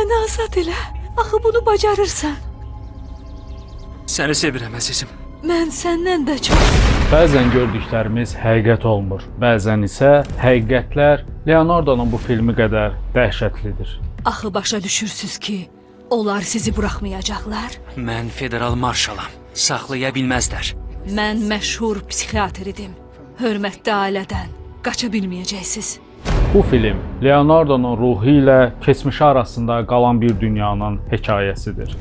Məni azad elə. Axı bunu bacarırsan. Səni sevirəm əzizim. Mən səndən də çox. Bəzən gördüklərimiz həqiqət olmur. Bəzən isə həqiqətlər Leonardo'nun bu filmi qədər dəhşətlidir. Axı başa düşürsüz ki, onlar sizi buraxmayacaqlar. Mən federal marşalam. Saxlaya bilməzlər. Mən məşhur psixiatr idim. Hörmətli ailədən qaça bilməyəcəksiniz. Bu film Leonardo'nun ruhu ilə keçmişi arasında qalan bir dünyanın hekayəsidir.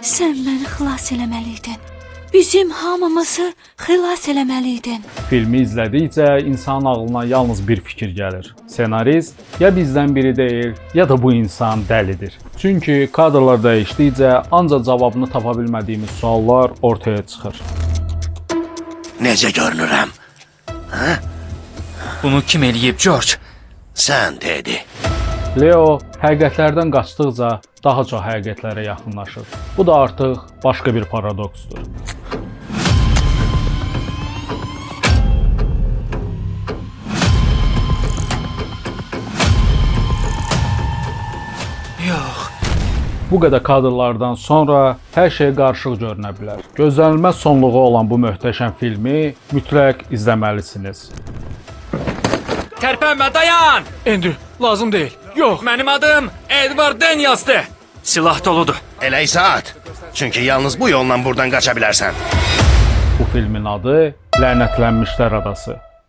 Sən məni xilas eləməliydin. Bizim hamımızı xilas eləməliydin. Filmi izlədikcə insanın ağlına yalnız bir fikir gəlir. Senarist ya bizdən biri deyil, ya da bu insan dəlidir. Çünki kadrlar dəyişdikcə ancaq cavabını tapa bilmədiyimiz suallar ortaya çıxır. Necə görünürəm? Bunu kim eləyib, George? Sən dedi. Leo həqiqətlərdən qaçdıqca daha çox həqiqətlərə yaxınlaşır. Bu da artıq başqa bir paradoksdur. Yox. Bu qədər kadrlardan sonra hər şey qarışıq görünə bilər. Gözlənilməz sonluğu olan bu möhtəşəm filmi mütləq izləməlisiniz. Tərpənmə, dayan! Andrew, lazım deyil. Yox. Mənim adım Edward Daniels'dır. Silah doludur. Elə isaat. Çünki yalnız bu yolla buradan qaça bilərsən. Bu filmin adı Lənətlənmişlər Adası.